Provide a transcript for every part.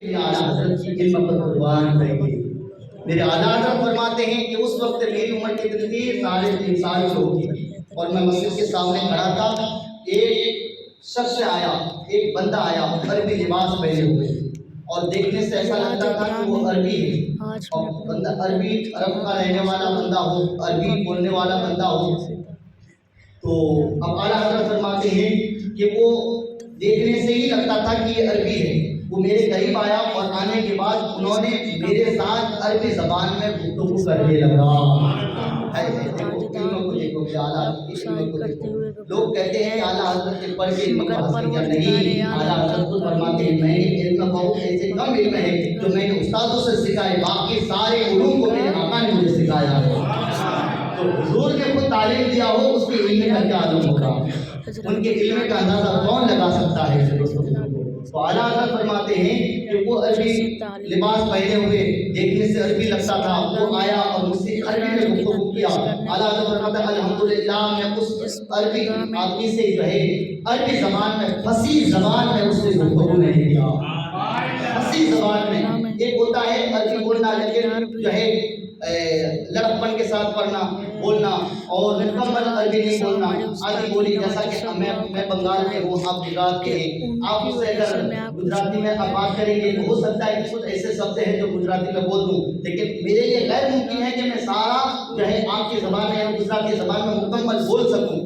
اعلیٰ حضرت کی علم پر قربان رہیے۔ میرے اعلیٰ حضرت فرماتے ہیں کہ اس وقت میری عمر کتنی تھی؟ 3.5 سال کی ہوگی، اور میں مسجد کے سامنے کھڑا تھا۔ ایک شخص آیا، ایک بندہ آیا عربی لباس پہنے ہوئے، اور دیکھنے سے ایسا لگتا تھا کہ وہ عربی ہے، اور بندہ عربی عرب کا رہنے والا بندہ ہو، عربی بولنے والا بندہ ہو۔ تو اب اعلیٰ حضرت فرماتے ہیں کہ وہ دیکھنے سے ہی لگتا تھا کہ یہ عربی ہے۔ وہ میرے قریب آیا، اور آنے کے بعد انہوں نے میرے ساتھ عربی زبان میں گفتگو کرنے لگا۔ لوگ کہتے ہیں کہ اعلیٰ حضرت نے پڑھ کے علم حاصل کیا، نہیں، اعلیٰ حضرت خود فرماتے ہیں میں نے علم بہت ایسے کم علم ہے جو میں نے استادوں سے سکھائے، باقی سارے علوم کو میرے آقا نے مجھے سکھایا ہے۔ تو حضور نے خود تعلیم دیا ہو، اس کے علم کا کیا عالم ہوگا؟ ان کے علم کا اندازہ کون لگا سکتا ہے؟ تو اعلیٰ حضرت فرماتے ہیں کہ وہ عربی لباس پہنے ہوئے دیکھنے سے عربی لگتا تھا، وہ آیا اور مجھ سے عربی میں گفتگو کیا۔ اعلیٰ حضرت فرماتے ہیں الحمدللہ میں اس عربی آدمی سے جو ہے عربی زبان میں فصیح زبان میں اس سے گفتگو نہیں کیا۔ فصیح زبان میں ایک ہوتا ہے عربی بولنا، لیکن جو ہے لڑکپن کے ساتھ پڑھنا بولنا، اور مکمل عربی نہیں بولنا، آدھی بولی، جیسا کہ میں بنگال میں ہوں، آپ گجرات کے ہیں، آپ مجھ سے اگر گجراتی میں آپ بات کریں گے تو ہو سکتا ہے کہ کچھ ایسے شبد ہیں جو گجراتی میں بول دوں، لیکن میرے لیے غیر ممکن ہے کہ میں سارا جو ہے آپ کی زبان میں گجراتی زبان میں مکمل بول سکوں۔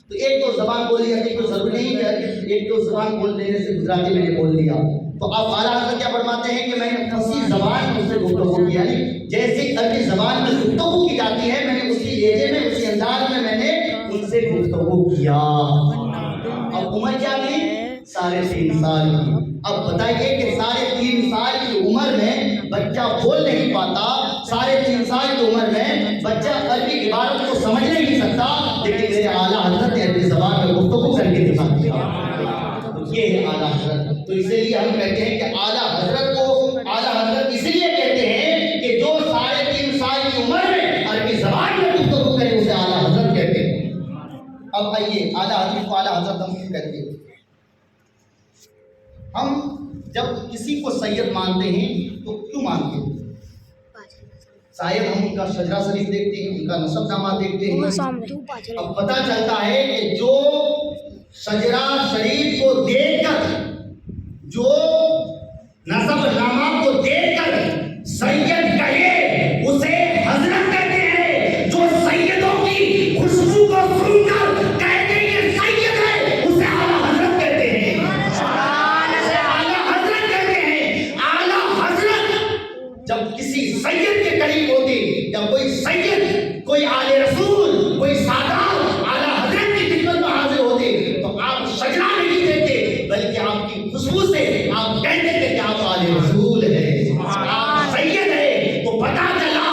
تو ایک دو زبان بولی ہے تو ضروری نہیں ہے ایک دو زبان بول دینے سے گجراتی میں نے بول دیا۔ تو اب اعلیٰ حضرت کیا فرماتے ہیں کہ میں نے فصیح زبان میں اس سے گفتگو کیا، یعنی جیسے عربی زبان میں گفتگو کی جاتی ہے، میں نے اسی لہجے میں اسی انداز میں نے ان سے گفتگو کیا۔ اب عمر کیا تھی؟ 3.5 سال کی۔ اب بتائیے کہ 3.5 سال کی عمر میں بچہ بول نہیں پاتا، 3.5 سال کی عمر میں بچہ عربی عبارت کو سمجھ نہیں سکتا، لیکن میرے اعلیٰ حضرت نے عربی زبان میں گفتگو کر کے دکھا دیا۔ یہ ہے اعلیٰ حضرت۔ تو اسی لیے ہم کہتے ہیں کہ اعلیٰ حضرت کو اعلیٰ حضرت اس لیے کہتے ہیں کہ جو 3.5 سال کی عمر میں عربی زبان میں گفتگو کرے اسے اعلیٰ حضرت کہتے ہیں۔ اب آئیے اعلیٰ حضرت کو اعلیٰ حضرت ہم کیوں کہتے ہیں؟ ہم جب کسی کو سید مانتے ہیں تو کیوں مانتے ہیں؟ شاید ہم ان کا شجرہ شریف دیکھتے ہیں، ان کا نسب نامہ دیکھتے ہیں، اب پتہ چلتا ہے کہ جو شجرہ شریف کو دیکھ کر، جو نسب نامہ کو دیکھ کر سید کہے اسے حضرت کہتے ہیں، جو سیدوں کی خوشبو کو سن کر کہتے ہیں یہ سید ہے اسے اعلیٰ حضرت کہتے ہیں۔ اعلیٰ حضرت کہتے ہیں۔ اعلیٰ حضرت جب کسی سید کے قریب ہوتے یا کوئی سید، کوئی آل رسول، کوئی سادات اعلیٰ حضرت کی خدمت میں حاضر ہوتے تو آپ شجرہ نہیں دیتے، بلکہ آپ کی خوشبو سے آپ کہتے تھے کہ آپ آل رسول ہیں، آپ سید ہیں۔ تو پتہ چلا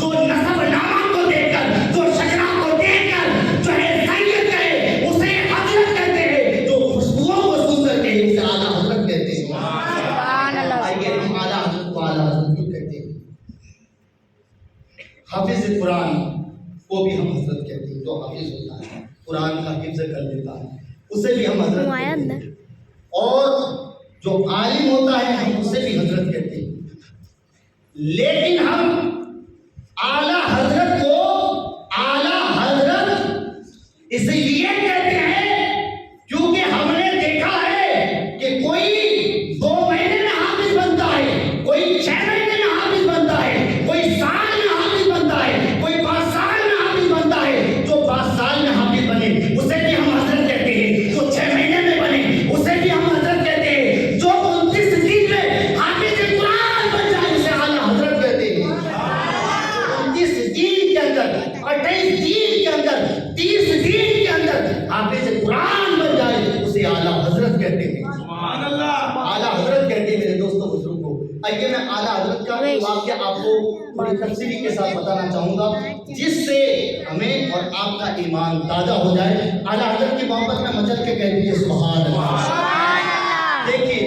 جو نسب نامہ کو دیکھ کر، جو شجرہ کو دیکھ کر جو ہے سید کہے اسے حضرت کہتے ہیں، جو خوشبوؤں کو سن کر کہے اسے اعلیٰ حضرت کہتے ہیں۔ آئیے ہم اعلیٰ حضرت کو اعلیٰ حضرت کیوں کہتے ہیں؟ حافظ قرآن کو بھی ہم حضرت کہتے ہیں، جو حافظ ہوتا ہے قرآن کا حفظ کر لیتا ہے اسے بھی ہم حضرت کہتے ہیں، اور جو عالم ہوتا ہے ہم اسے بھی حضرت کہتے ہیں۔ لیکن ہم اعلیٰ حضرت کو اعلیٰ حضرت اس لیے کہتے ہیں کیونکہ ہم نے دیکھا ہے کہ کوئی 2 مہینے میں حافظ بنتا ہے، کوئی 6 مہینے میں حافظ بنتا ہے، کوئی سال میں حافظ بنتا ہے، کوئی 5 سال میں حافظ بنتا ہے۔ جو 5 سال میں حافظ بنے اسے بھی ہم حضرت کہتے ہیں، جو 6 مہینے میں بنے اسے بھی ہم حضرت کہتے ہیں، جو 29 دن میں حافظ قرآن بن جائے اسے اعلیٰ حضرت کہتے ہیں۔ 29 دن کے اندر، 28 دن کے اندر، 30 دن کے اندر حافظ قرآن بن جائے اسے اعلیٰ حضرت کہتے ہیں۔ اعلیٰ حضرت کہتے ہیں میرے دوستوں بزرگوں۔ آئیے میں اعلیٰ حضرت کا واقعہ آپ کو بڑی تفصیلی کے ساتھ بتانا چاہوں گا جس سے ہمیں اور آپ کا ایمان تازہ ہو جائے۔ اعلیٰ حضرت کی محبت میں مچل کے کہہ دیجیے سبحان اللہ۔ دیکھیے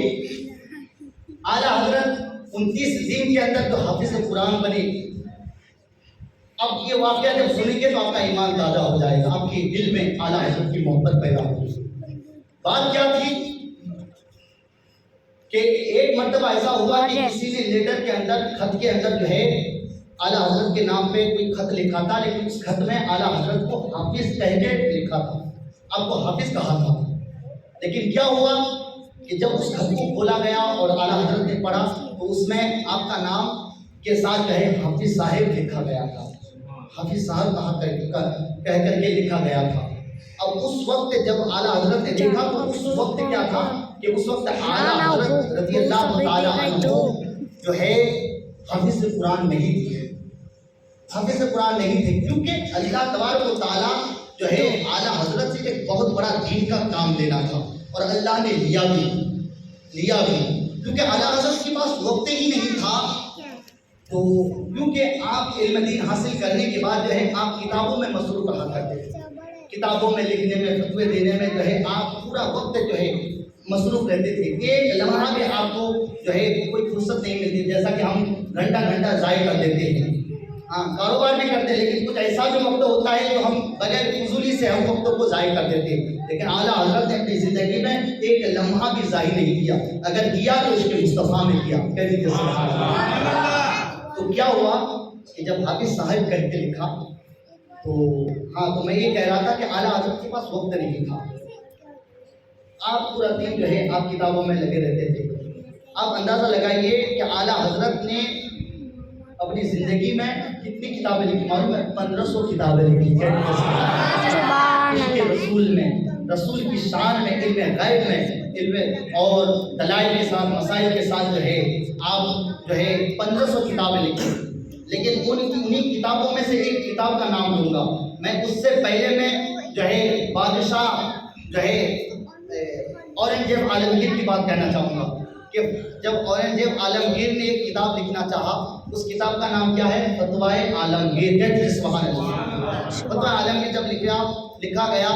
اعلیٰ حضرت 29 دن کے اندر تو حافظ قرآن بنے۔ اب یہ واقعہ جب سنیں گے تو آپ کا ایمان تازہ ہو جائے گا، آپ کے دل میں اعلیٰ حضرت کی محبت پیدا ہوگی۔ بات کیا تھی کہ ایک مرتبہ ایسا ہوا کہ کسی نے لیٹر کے اندر خط کے اندر جو ہے اعلیٰ حضرت کے نام پہ کوئی خط لکھا تھا، لیکن اس خط میں اعلیٰ حضرت کو حافظ کہہ کے لکھا تھا، آپ کو حافظ کہا تھا. لیکن کیا ہوا کہ جب اس خط کو کھولا گیا اور اعلیٰ حضرت نے پڑھا تو اس میں آپ کا نام کے ساتھ جو ہے حافظ صاحب لکھا گیا تھا. حافظ صاحب کہہ کر کے لکھا گیا تھا. اب اس وقت جب اعلیٰ حضرت نے دیکھا تو اس وقت کیا تھا کہ اس وقت اعلیٰ حضرت رضی اللہ تعالیٰ عنہ جو ہے حافظ قرآن نہیں تھے، حافظ قرآن نہیں تھے، کیونکہ اللہ تبارک و تعالیٰ جو ہے اعلیٰ حضرت سے ایک بہت بڑا دین کا کام لینا تھا اور اللہ نے لیا بھی کیونکہ اعلیٰ حضرت کے پاس وقت ہی نہیں تھا. تو کیونکہ آپ علم دین حاصل کرنے کے بعد جو ہے آپ کتابوں میں مصروف رہا کرتے تھے، کتابوں میں لکھنے میں فتوے دینے میں جو ہے آپ پورا وقت جو ہے مصروف رہتے تھے. ایک لمحہ بھی آپ کو جو ہے کوئی فرصت نہیں ملتی، جیسا کہ ہم گھنٹہ ضائع کر دیتے ہیں. ہاں کاروبار بھی کرتے ہیں لیکن کچھ ایسا بھی وقت ہوتا ہے جو ہم بغیر فضولی سے ہم وقتوں کو ضائع کر دیتے ہیں. لیکن اعلیٰ حضرت نے اپنی زندگی میں ایک لمحہ بھی ضائع نہیں کیا، اگر کیا تو اس کے مصطفیٰ میں کیا. کہہ دیجیے سبحان اللہ. تو کیا ہوا کہ جب حافظ صاحب کہہ کے لکھا تو میں یہ کہہ رہا تھا کہ اعلیٰ حضرت کے پاس وقت نہیں تھا. آپ پورا دن جو ہے آپ کتابوں میں لگے رہتے تھے. آپ اندازہ لگائیے کہ اعلیٰ حضرت نے اپنی زندگی میں کتنی کتابیں لکھی؟ معلوم ہے 1500 کتابیں لکھی. رسول میں، رسول کی شان میں، علم غیب میں، علم اور دلائل کے ساتھ، مسائل کے ساتھ جو ہے آپ جو ہے 1500 کتابیں لکھی. لیکن انہیں کتابوں میں سے ایک کتاب کا نام لوں گا میں. اس سے پہلے میں جو ہے بادشاہ جو ہے اورنگزیب عالمگیر کی بات کہنا چاہوں گا کہ جب اورنگزیب عالمگیر نے ایک کتاب لکھنا چاہا، اس کتاب کا نام کیا ہے؟ فتوائے عالمگیر. کہتے سبحان اللہ. فتوائے عالمگیر جب لکھا گیا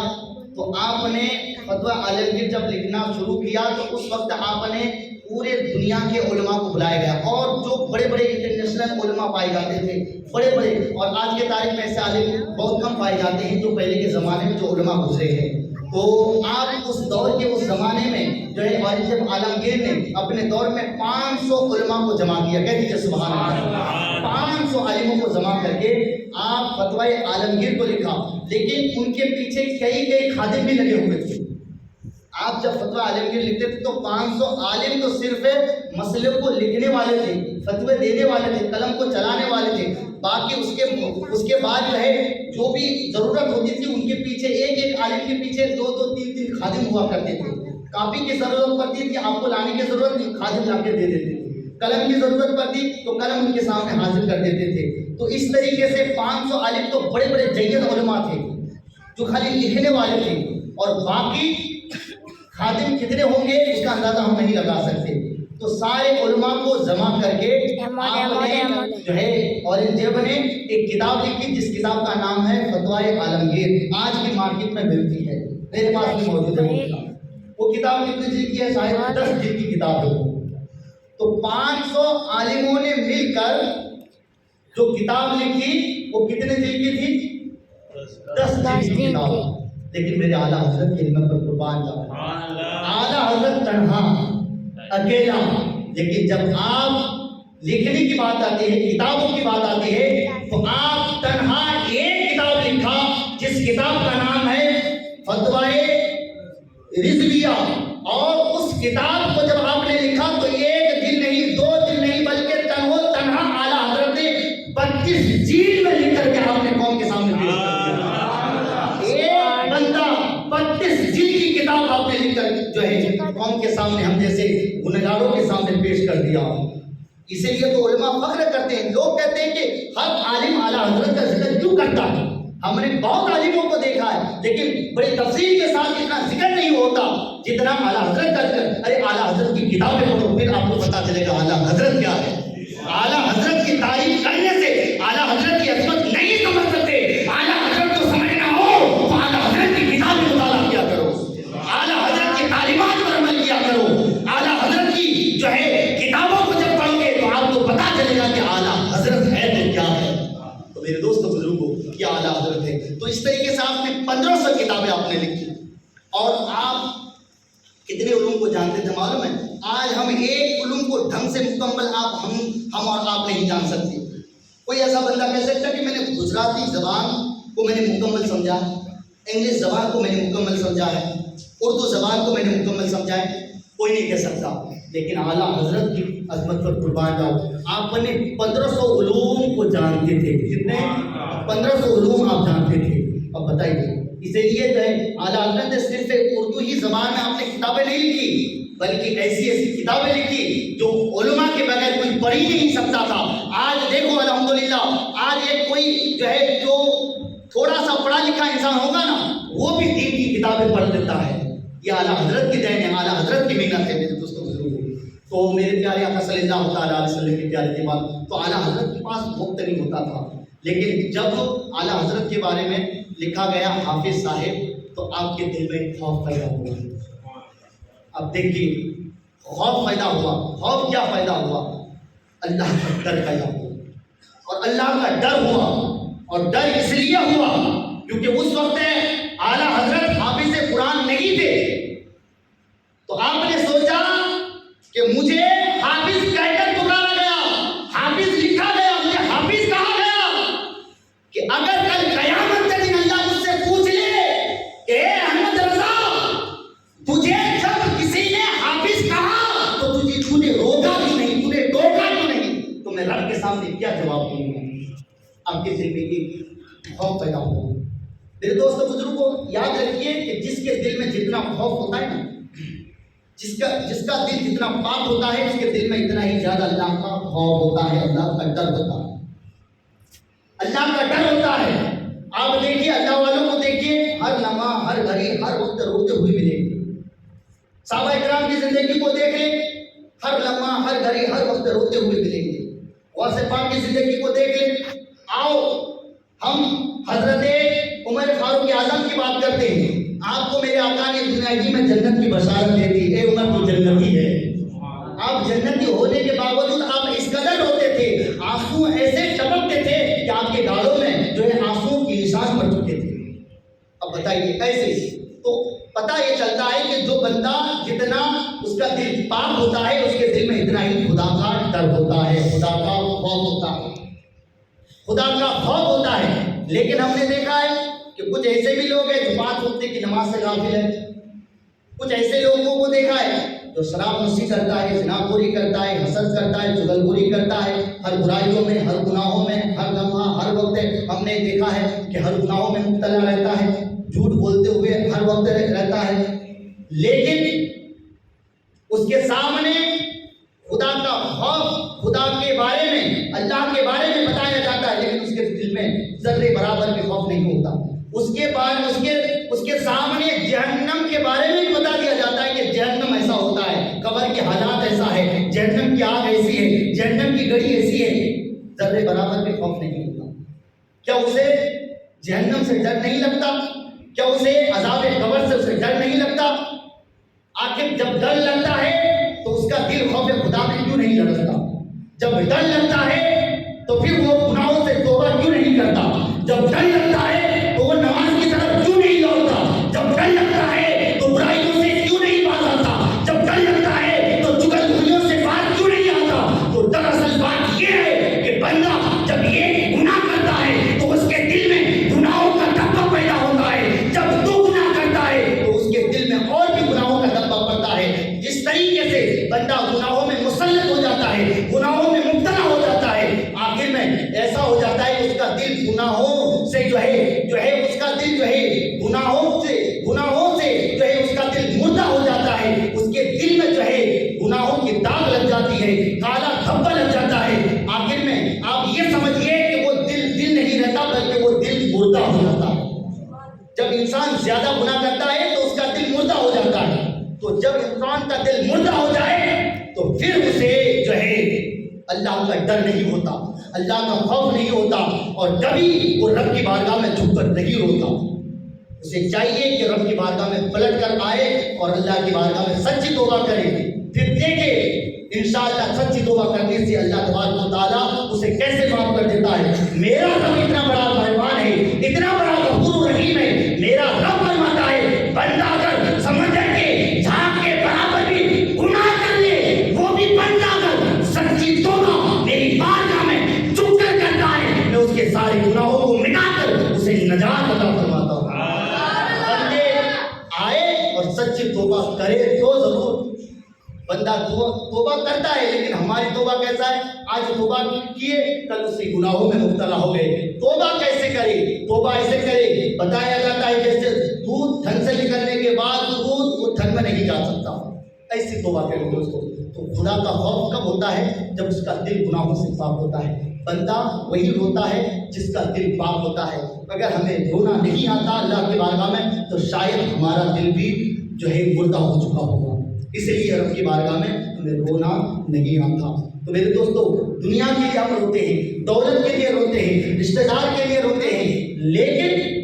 تو آپ نے فتویٰ عالمگیر جب لکھنا شروع کیا تو اس وقت آپ نے پورے دنیا کے علماء کو بلایا گیا، اور جو بڑے بڑے انٹرنیشنل علماء پائے جاتے تھے، بڑے بڑے، اور آج کے تاریخ میں ایسے عالم بہت کم پائے جاتے ہیں جو پہلے کے زمانے میں جو علماء گزرے ہیں. تو آپ اس دور کے اس زمانے میں جو ہے اورنگزیب عالمگیر نے اپنے دور میں 500 علماء کو جمع کیا. کہہ دیجیے سبحان اللہ. 500 عالموں کو جمع کر کے آپ فتوائے عالمگیر کو لکھا. لیکن ان کے پیچھے کئی خادم بھی لگے ہوئے تھے. آپ جب فتویٰ عالمگیر لکھتے تھے تو 500 عالم تو صرف مسئلے کو لکھنے والے تھے، فتوے دینے والے تھے، قلم کو چلانے والے تھے. باقی اس کے بعد جو ہے جو بھی ضرورت ہوتی تھی ان کے پیچھے ایک عالم کے پیچھے 2 3 خادم ہوا کرتے تھے. کاپی کی ضرورت پڑتی تھی، آپ کو لانے کی ضرورت نہیں، خادم لا کے دے دیتے تھے. قلم کی ضرورت پڑتی تو قلم ان کے سامنے حاضر کر دیتے تھے. تو اس طریقے سے 500 عالم تو بڑے بڑے جید علماء تھے جو خالی لکھنے والے تھے، اور باقی خادم کتنے ہوں گے اس کا اندازہ ہم نہیں لگا سکتے. تو سارے علماء کو جمع کر کے آپ نے جو ہے اورنگزیب نے ایک کتاب لکھی جس کتاب کا نام ہے فتوائے عالمگیر. آج کی مارکیٹ میں ملتی ہے، میرے پاس بھی موجود ہے. وہ کتاب کتنی جلد کی ہے؟ شاید 10 جلد کی کتاب ہے. تو 500 عالموں نے مل کر جو کتاب لکھی وہ کتنے جلد کی تھی؟ 10 جلد کی کتاب. لیکن میرے اعلیٰ حضرت کے علم پر قربان جاؤ، اعلیٰ حضرت تنہا اکیلا. لیکن جب آپ لکھنے کی بات آتی ہے، کتابوں کی بات آتی ہے، تو آپ تنہا ایک کتاب لکھا جس کتاب کا نام ہے فتوائے رضویہ. اور اس کتاب کو جب آپ نے لکھا تو 1 دن نہیں، 2 دن نہیں، بلکہ تنہا اعلیٰ حضرت نے 32 جلد میں لکھ کر کے آپ نے قوم کے سامنے پیش کر دیا. ایک بندہ 32 جلد کی کتاب آپ نے لکھ کر جو ہے قوم کے سامنے، ہم جیسے گنہگاروں کے سامنے پیش کر دیا. اسی لیے تو علماء فخر کرتے ہیں. لوگ کہتے ہیں کہ ہر عالم اعلیٰ حضرت کا ذکر کیوں کرتا ہے؟ ہم نے بہت عالموں کو دیکھا ہے لیکن بڑی تفصیل کے ساتھ اتنا ذکر نہیں ہوتا جتنا اعلیٰ حضرت کا ذکر. ارے اعلیٰ حضرت کی کتابیں پڑھو پھر آپ کو پتا چلے گا اعلیٰ حضرت کیا ہے. اعلیٰ حضرت کی تعریف کرنے سے اعلیٰ حضرت کی عظمت نہیں سمجھ سکتے. اعلیٰ حضرت کو سمجھنا ہو تو اعلیٰ حضرت کی کتاب میں مطالعہ کیا کرو، اعلیٰ حضرت کی تعلیمات پر عمل کیا کرو. اعلیٰ حضرت کی جو ہے کتابوں کو جب پڑھو گے تو آپ کو پتا چلے گا کہ اعلیٰ حضرت ہے تو کیا ہے. تو میرے دوستوں بزرگوں کیا اعلیٰ حضرت ہے. تو اس طریقے سے آپ نے 1500 کتابیں آپ نے لکھی. اور آپ کتنے علوم کو جانتے تھے معلوم ہے؟ آج ہم ایک علوم کو ڈھنگ سے مکمل ہم اور آپ نہیں جان سکتے. کوئی ایسا بندہ کہہ سکتا کہ میں نے گجراتی زبان کو میں نے مکمل سمجھا ہے, انگلش زبان کو میں نے مکمل سمجھا ہے, اردو زبان کو میں نے مکمل سمجھا ہے؟ کوئی نہیں کہہ سکتا. لیکن اعلیٰ حضرت کی عظمت پر قربان جاؤ, آپ نے 1500 علوم کو جانتے تھے. کتنے؟ 1500 علوم آپ جانتے تھے. اب بتائیے, اسی لیے جو ہے اعلیٰ حضرت نے صرف اردو ہی زبان میں آپ نے کتابیں نہیں لکھی, بلکہ ایسی ایسی کتابیں لکھی جو علماء کے بغیر کوئی پڑھ ہی نہیں سکتا تھا. آج دیکھو الحمدللہ, آج ایک کوئی جو ہے جو تھوڑا سا پڑھا لکھا انسان ہوگا نا, وہ بھی دین کی کتابیں پڑھ لیتا ہے. یہ اعلیٰ حضرت کی دین ہے, اعلیٰ حضرت کی محنت ہے میرے دوستوں بزرگوں. تو میرے پیارے آقا صلی اللہ تعالیٰ علیہ وسلم کے پیارے کے بعد تو اعلیٰ حضرت کے پاس وقت نہیں ہوتا تھا. لیکن جب اعلیٰ حضرت کے بارے میں لکھا گیا حافظ صاحب, تو آپ کے دل میں خوف پیدا ہوا. اب دیکھیے, خوف پیدا ہوا. خوف کیا پیدا ہوا؟ اللہ کا ڈر پیدا ہوا. اور اللہ کا ڈر ہوا, اور ڈر اس لیے ہوا کیونکہ اس وقت اعلیٰ حضرت حافظ قرآن نہیں تھے. تو آپ نے سوچا کہ مجھے حافظ کہہ کر پکارا گیا, حافظ لکھا گیا, مجھے حافظ کہا گیا, کہ اگر کل قیامت کے دن اللہ مجھ سے پوچھ لے کہ اے احمد رضا, تجھے جب کسی نے حافظ کہا تو تو نے روکا کیوں نہیں, تو نے ٹوکا کیوں نہیں, تو میں رب کے سامنے کیا جواب دوں گا؟ آپ کے دل میں یہ خوف پیدا ہوا. میرے دوستوں بزرگوں, یاد رکھیے کہ جس کے دل میں جتنا خوف ہوتا ہے نا, جس کا دل جتنا پاک ہوتا ہے, اس کے دل میں اتنا ہی زیادہ اللہ کا خوف ہوتا ہے, اللہ کا ڈر ہوتا ہے, اللہ کا ڈر ہوتا ہے. آپ دیکھیے اللہ والوں کو دیکھیے, ہر لمحہ, ہر گھڑی, ہر وقت روتے ہوئے ملے گے. صحابہ کرام کی زندگی کو دیکھ لیں, ہر لمحہ, ہر گھڑی, ہر وقت روتے ہوئے ملیں گے. غوث پاک کی زندگی کو دیکھ لیں. آؤ ہم حضرت عمر فاروق اعظم کی بات کرتے ہیں. آپ کو میرے آقا نے دنیا ہی میں جنت کی بشارت دے دی, اے عمر تو جنتی ہے. آپ جنتی ہونے کے باوجود آپ اس قدر روتے تھے, آنسو ایسے ٹپکتے تھے کہ آپ کے گالوں میں جو ہے آنسو کی نشان پڑ چکے تھے. اب بتائیے ایسے, تو پتہ یہ چلتا ہے کہ جو بندہ جتنا اس کا دل پاک ہوتا ہے, اس کے دل میں اتنا ہی خدا کا ڈر ہوتا ہے, خدا کا خوف ہوتا ہے, خدا کا خوف ہوتا ہے. لیکن ہم نے دیکھا ہے کہ کچھ ایسے بھی لوگ ہیں جو 5 وقت کی نماز سے غافل ہیں. کچھ ایسے لوگوں کو دیکھا ہے جو شراب نوشی کرتا ہے, زنا خوری کرتا ہے, حسد کرتا ہے, چغل خوری کرتا ہے, ہر برائیوں میں, ہر گناہوں میں, ہر لمحہ, ہر وقت ہم نے دیکھا ہے کہ ہر گناہوں میں مبتلا رہتا ہے, جھوٹ بولتے ہوئے ہر وقت رہتا ہے. لیکن اس کے سامنے خدا کا خوف, خدا کے بارے میں, اللہ کے بارے میں بتایا جاتا ہے, لیکن اس کے دل میں ذرے برابر بھی خوف نہیں ہوتا. اس کے سامنے جہنم کے بارے میں بھی بتا دیا جاتا ہے کہ جہنم ایسا ہوتا ہے, قبر کے حالات ایسا ہے, جہنم کی آگ ایسی ہے, جہنم کی گڑی ایسی ہے, ذرے برابر بھی خوف نہیں ہوتا. کیا اسے جہنم سے ڈر نہیں لگتا؟ کیا اسے عذاب قبر سے اسے ڈر نہیں لگتا؟ آخر جب ڈر لگتا ہے تو اس کا دل خوف خدا میں کیوں نہیں لڑتا؟ جب ڈر لگتا ہے تو پھر وہ گناہوں سے توبہ کیوں نہیں کرتا؟ جب ڈر لگتا ہے تو وہ نماز کی طرف کیوں نہیں لوٹتا؟ جب ڈر لگتا ہے تو برائیوں سے کیوں نہیں باز آتا؟ جب ڈر لگتا ہے تو چغل خوریوں سے باز کیوں نہیں آتا؟ تو دراصل بات یہ ہے کہ بندہ جب یہ گناہ کرتا ہے تو اس کے دل میں گناہوں کا دبا پیدا ہوتا ہے. جب تو گناہ کرتا ہے تو اس کے دل میں اور بھی گناہوں کا دبا پڑتا ہے. جس طریقے سے بندہ گناہوں میں مسلط ہو جاتا ہے, گناہوں میں مبتلا ہو جاتا ہے, آخر میں ایسا ہو جاتا ہے کہ اس کا دل گناہوں سے جو ہے اس کا دل جو ہے گناہوں سے جو ہے اس کا دل مردہ ہو جاتا ہے. اس کے دل میں جو ہے گناہوں کی داغ لگ جاتی ہے, کالا دھبا لگ جاتا ہے. آخر میں آپ یہ سمجھیے کہ وہ دل نہیں رہتا, بلکہ وہ دل مردہ ہو جاتا ہے. جب انسان زیادہ گناہ کرتا ہے تو اس کا دل مردہ ہو جاتا ہے. تو جب انسان کا دل مردہ ہو جائے تو پھر اسے جو ہے اللہ کا ڈر نہیں ہوتا, اللہ کا خوف نہیں ہوتا, اور کبھی وہ رب کی بارگاہ میں جھک کر نہیں روتا. اسے چاہیے کہ رب کی بارگاہ میں پلٹ کر آئے اور اللہ کی بارگاہ میں سچی توبہ کرے. پھر دیکھے انشاءاللہ سچی توبہ کرنے سے اللہ تبارک و تعالیٰ اسے کیسے معاف کر دیتا ہے. میرا رب اتنا بڑا مہربان ہے, اتنا بڑا غفور رحیم ہے. میرا رب فرماتا ہے بندہ اگر سمجھ کے جھاگ کے برابر بھی گناہ کر لے بندہ توبہ کرتا ہے، لیکن ہماری توبہ کیسا ہے؟ آج توبہ کیے کل اسی گناہوں میں مبتلا ہو گئے۔ توبہ کیسے کرے؟ توبہ ایسے کرے، بتایا جاتا ہے جیسے دودھ تھن سے نکلنے کے بعد دودھ وہ تھن میں نہیں جا سکتا، ایسی توبہ کرے دوستو۔ تو خدا کا خوف کب ہوتا ہے؟ جب اس کا دل گناہوں سے پاک ہوتا ہے۔ بندہ وہی روتا ہے جس کا دل پاک ہوتا ہے۔ اگر ہمیں رونا نہیں آتا اللہ کی بارگاہ میں تو شاید ہمارا دل بھی جو ہے مردہ ہو چکا ہوگا۔ اسی لیے رب کی بارگاہ میں ہمیں رونا نہیں آتا۔ تو میرے دوستو، دنیا کے لیے ہم روتے ہیں، دولت کے لیے روتے ہیں، رشتہ دار کے لیے روتے ہیں، لیکن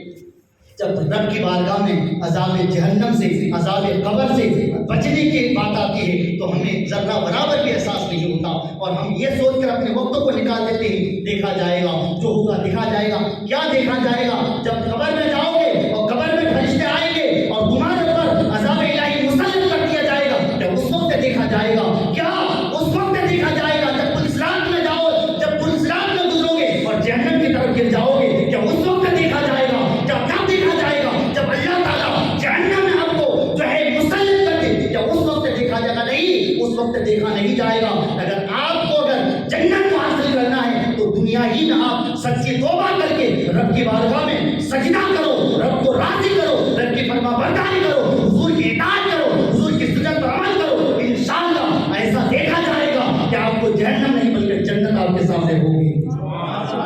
جب رب کی بارگاہ میں عذاب جہنم سے، عذاب قبر سے بچنے کی بات آتی ہے تو ہمیں ذرہ برابر بھی احساس نہیں ہوتا، اور ہم یہ سوچ کر اپنے وقتوں کو نکال دیتے ہیں دیکھا جائے گا، جو ہوگا دیکھا جائے گا۔ کیا دیکھا جائے گا؟ جب قبر میں جاؤ گے اور قبر میں فرشتے آئیں گے اور تمہارے اوپر عذاب الہی مسلط کر دیا جائے گا، جب اس وقت دیکھا جائے گا۔ کیا اس وقت دیکھا جائے گا جب پولیس رات میں جاؤ، جب پولیس رات میں گزرو گے اور جہنم کی طرف گر جاؤ گے، کیا اس وقت دیکھا جائے گا؟ کب دیکھا جائے گا؟ جب اللہ تعالیٰ جہنم میں آپ کو جو ہے مسلط کر دے، کیا اس وقت دیکھا جائے گا؟ نہیں، اس وقت دیکھا نہیں جائے گا۔ اگر آپ کو اگر جنت کو حاصل کرنا ہے تو دنیا ہی میں آپ سچی توبہ کر کے رب کی بارگاہ میں سجدہ کرو، رب کو راضی کرو، رب کی فرما برداری کرو، حضور کی اطاعت کرو، حضور کی سنت پر عمل کرو۔ انشاءاللہ ایسا دیکھا جائے گا کہ آپ کو جہنم نہیں بلکہ جنت آپ کے سامنے ہوگی۔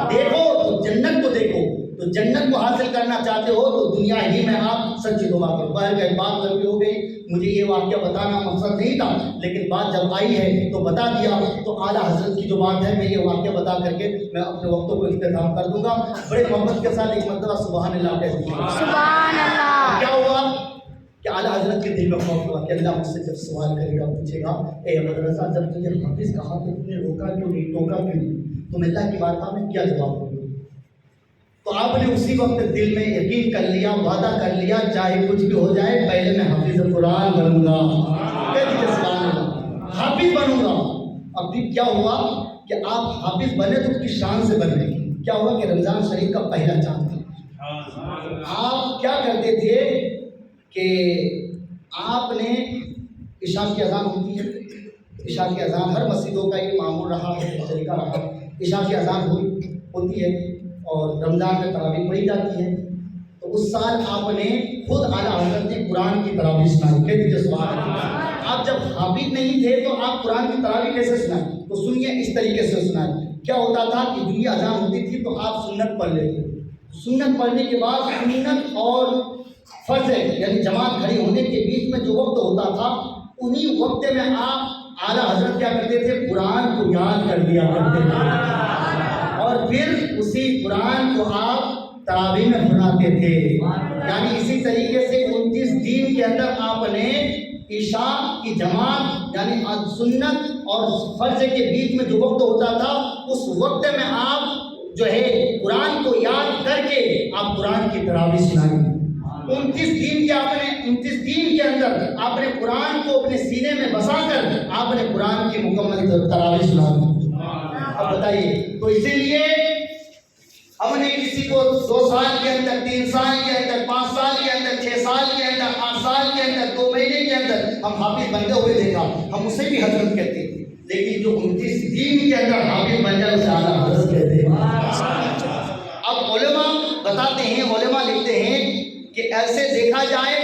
دیکھو تو جنت کو دیکھو، تو جنت کو حاصل کرنا چاہتے ہو تو دنیا ہی میں آپ سچی توبہ کرو۔ باہر گئے بات لمبی ہو گئی، مجھے یہ واقعہ بتانا مقصد نہیں تھا، لیکن بات جب آئی ہے تو بتا دیا۔ تو اعلیٰ حضرت کی جو بات ہے میں یہ واقعہ بتا کر کے میں اپنے وقتوں کو اختتام کر دوں گا۔ بڑے محبت کے ساتھ ایک مرتبہ سبحان اللہ کہہ دیجیے۔ سبحان اللہ۔ کیا ہوا کہ اعلیٰ حضرت کے دل میں خوف ہوا کہ اللہ مجھ سے جب سوال کرے گا، پوچھے گا، اے احمد رضا جب تجھے حافظ کہا تو تم نے روکا کیوں نہیں، ٹوکا کیوں نہیں، تم اللہ کی بارگاہ میں کیا جواب دو گے؟ تو آپ نے اسی وقت دل میں یقین کر لیا، وعدہ کر لیا، چاہے کچھ بھی ہو جائے پہلے میں حافظ قرآن بنوں گا۔ کہہ دیجیے سبحان اللہ، حافظ بنوں گا۔ اب بھی کیا ہوا کہ آپ حافظ بنے تو اس کی شان سے بنے۔ کیا ہوا کہ رمضان شریف کا پہلا چاند تھا۔ آپ کیا کرتے تھے کہ آپ نے عشاء کی اذان ہوتی ہے، عشاء کی اذان ہر مسجدوں کا یہ معمول رہا ہے، طریقہ رہا، عشاء کی اذان ہوتی ہے اور رمضان میں تراویح پڑھی جاتی ہے۔ تو اس سال آپ نے خود اعلیٰ حضرت نے قرآن کی تراویح سنائی۔ کہہ دیجیے سبحان اللہ۔ آپ جب حافظ نہیں تھے تو آپ قرآن کی تراویح کیسے سنائیں؟ تو سنیے اس طریقے سے سنائیں۔ کیا ہوتا تھا کہ جب یہ اذان ہوتی تھی تو آپ سنت پڑھ لیتے، سنت پڑھنے کے بعد سنت اور فرض یعنی جماعت کھڑی ہونے کے بیچ میں جو وقت ہوتا تھا، انہی وقت میں آپ اعلیٰ حضرت کیا کرتے تھے؟ قرآن کو یاد کر لیا کرتے تھے اور پھر اسی قرآن کو آپ تراویح میں سناتے تھے۔ یعنی اسی طریقے سے 29 دن کے اندر آپ نے عشاء کی جماعت یعنی سنت اور فرض کے بیچ میں جو وقت ہوتا تھا اس وقت میں آپ جو ہے قرآن کو یاد کر کے آپ قرآن کی تراویح سنائیں۔ 29 دن کے اندر آپ نے قرآن کو اپنے سینے میں بسا کر آپ نے قرآن کی مکمل تراویح سنائی۔ اب بتائیے، تو اسی لیے ہم نے کسی کو 2 سال کے اندر، 3 سال کے اندر، 5 سال کے اندر، 6 سال کے اندر، 8 سال کے اندر، 2 مہینے کے اندر ہم حافظ بنتے ہوئے دیکھا، ہم اسے بھی حضرت کہتے ہیں، لیکن جو 29 دن کے اندر حافظ بن جائے اسے اعلیٰ حضرت کہتے ہیں۔ اب علماء بتاتے ہیں، علماء لکھتے ہیں کہ ایسے دیکھا جائے